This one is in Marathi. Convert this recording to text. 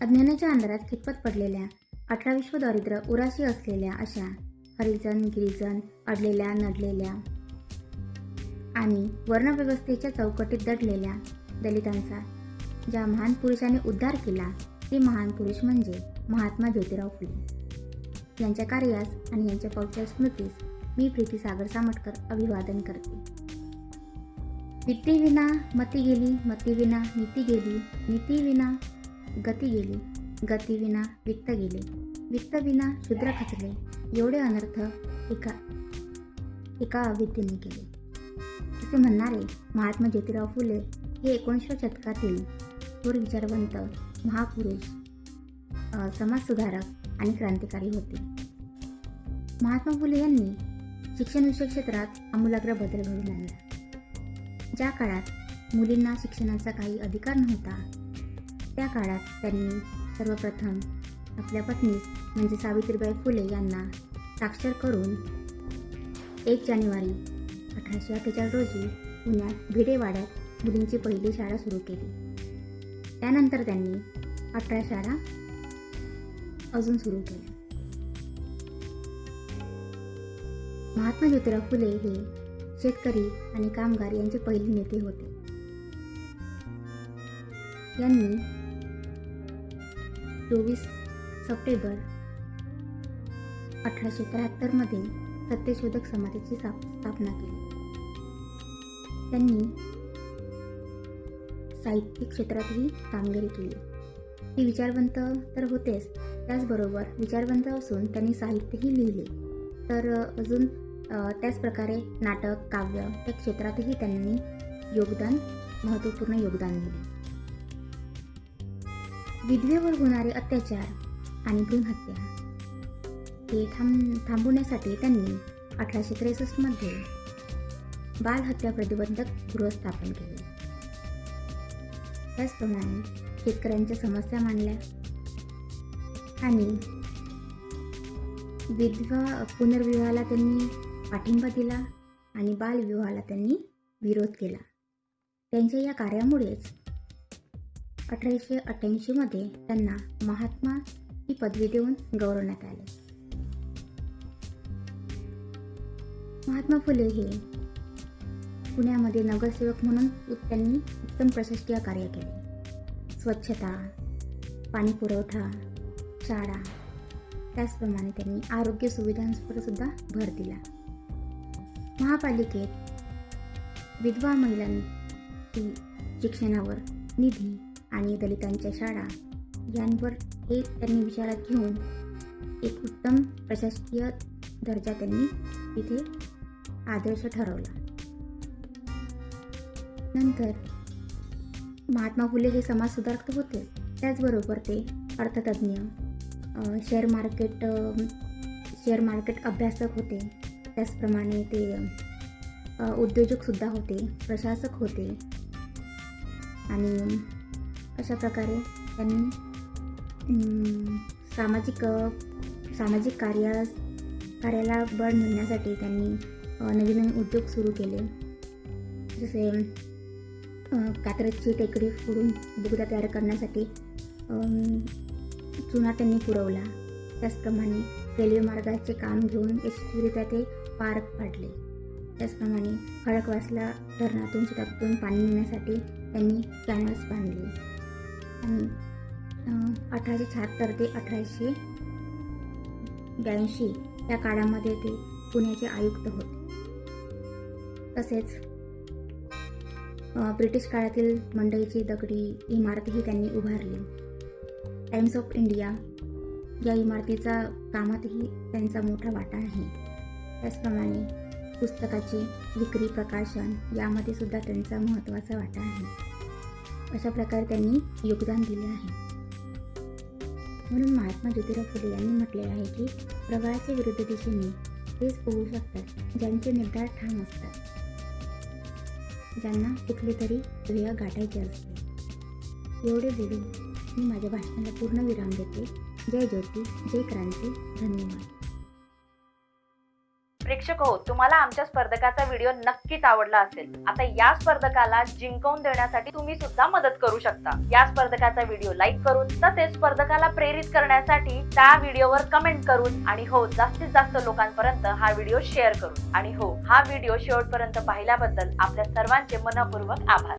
अज्ञानाच्या अंधारात खितपत पडलेल्या, 18 विश्व दारिद्र्य उराशी असलेल्या अशा हरिजन, गिरिजन, अडलेल्या, नडलेल्या आणि वर्णव्यवस्थेच्या चौकटीत दडलेल्या दलितांचा ज्या महान पुरुषाने उद्धार केला ते महान पुरुष म्हणजे महात्मा ज्योतिराव फुले यांच्या कार्यास आणि यांच्या पवित्र स्मृतीस मी प्रीती सागर सामटकर अभिवादन करते. विद्येविना मती गेली, मतीविना नीती गेली, नीतीविना गती गेली, गतीविना वित्त गेले, वित्तविना शूद्र खचले, एवढे अनर्थ एका अविद्येने केले. असे म्हणणारे महात्मा ज्योतिराव फुले हे 19व्या शतकातील थोर विचारवंत महापुरुष, समाजसुधारक आणि क्रांतिकारी होते. महात्मा फुले यांनी शिक्षण विषयक क्षेत्रात आमूलाग्र बदल घडवून आणला. ज्या काळात मुलींना शिक्षणाचा काही अधिकार नव्हता त्या काळात त्यांनी सर्वप्रथम आपल्या पत्नीस म्हणजे सावित्रीबाई फुले यांना साक्षर करून 1 जानेवारी 1848 रोजी पुण्यात भिडेवाड्यात मुलींची पहिली शाळा सुरू केली. त्यानंतर त्यांनी 18 शाळा अजून सुरू केल्या. महात्मा ज्योतिराव फुले हे शेतकरी आणि कामगार यांचे पहिले नेते होते. यांनी 24 सप्टेंबर 1873 मध्ये सत्यशोधक समाजाची स्थापना केली. त्यांनी साहित्यिक क्षेत्रातही कामगिरी केली. ते विचारवंत तर होतेच, त्याचबरोबर विचारवंत असून त्यांनी साहित्यही लिहिले. तर अजून त्याच प्रकारे नाटक, काव्य या क्षेत्रातही त्यांनी महत्त्वपूर्ण योगदान दिले. विधवेवर होणारे अत्याचार आणि भ्रूण हत्या हे थांबवण्यासाठी त्यांनी 1863 मध्ये बालहत्या प्रतिबंधक गृह स्थापन केले. त्याचप्रमाणे शेतकऱ्यांच्या समस्या मांडल्या आणि विधवा पुनर्विवाहाला त्यांनी पाठिंबा दिला आणि बालविवाहाला त्यांनी विरोध केला. त्यांच्या या कार्यामुळेच 1888 मध्ये त्यांना महात्मा ही पदवी देऊन गौरवण्यात आले. महात्मा फुले हे पुण्यामध्ये नगरसेवक म्हणून त्यांनी उत्तम प्रशासकीय कार्य केले. स्वच्छता, पाणी पुरवठा, शाळा, त्याचप्रमाणे त्यांनी आरोग्य सुविधांवर सुद्धा भर दिला. महापालिकेत विधवा महिलांची शिक्षणावर निधी आणि दलितांच्या शाळा यांवर हे त्यांनी विचारात घेऊन एक उत्तम प्रशासकीय दर्जा त्यांनी तिथे आदर्श ठरवला. नंतर महात्मा फुले हे समाजसुधारक होते, त्याचबरोबर ते अर्थतज्ञ, शेअर मार्केट अभ्यासक होते. त्याचप्रमाणे ते उद्योजकसुद्धा होते, प्रशासक होते आणि अशा प्रकारे त्यांनी सामाजिक कार्याला बळ मिळण्यासाठी त्यांनी नवीन नवीन उद्योग सुरू केले. जसे कात्रजची टेकडी फोडून बोगदा तयार करण्यासाठी चुना त्यांनी पुरवला. त्याचप्रमाणे रेल्वे मार्गाचे काम घेऊन यशस्वीरित्या ते पार पाडले. त्याचप्रमाणे खडकवासला धरणातून शेतातून पाणी नेण्यासाठी त्यांनी कॅनल्स बांधले आणि 1876 ते 1882 या काळामध्ये ते पुण्याचे आयुक्त होते. तसेच ब्रिटिश काळातील मंडईची दगडी इमारतही त्यांनी उभारली. टाइम्स ऑफ इंडिया या इमारतीचा कामातही त्यांचा मोठा वाटा आहे. त्याचप्रमाणे पुस्तकाची विक्री, प्रकाशन यामध्ये सुद्धा त्यांचा महत्त्वाचा वाटा आहे. अशा प्रकारे त्यांनी योगदान दिले आहे. म्हणून महात्मा ज्योतिराव फुले यांनी म्हटले आहे की प्रवाहाच्या विरुद्ध दिशेने तेच पोहू शकतात ज्यांचे निर्धार ठाम असतात, ज्यांना कुठले तरी ध्येय गाठायचे असते. एवढे बोलून मी माझ्या भाषणाला पूर्ण विराम देते. जय ज्योती, जय क्रांती. धन्यवाद. प्रेक्षक हो, तुम्हाला आमच्या स्पर्धकाचा व्हिडिओ नक्कीच आवडला असेल. आता या स्पर्धकाला जिंकवून देण्यासाठी तुम्ही सुद्धा मदत करू शकता. या स्पर्धकाचा व्हिडिओ लाईक करून, तसेच स्पर्धकाला प्रेरित करण्यासाठी त्या व्हिडिओवर कमेंट करून, आणि हो, जास्तीत जास्त लोकांपर्यंत हा व्हिडिओ शेअर करून, आणि हो, हा व्हिडिओ शेवटपर्यंत पाहिल्याबद्दल आपल्या सर्वांचे मनपूर्वक आभार.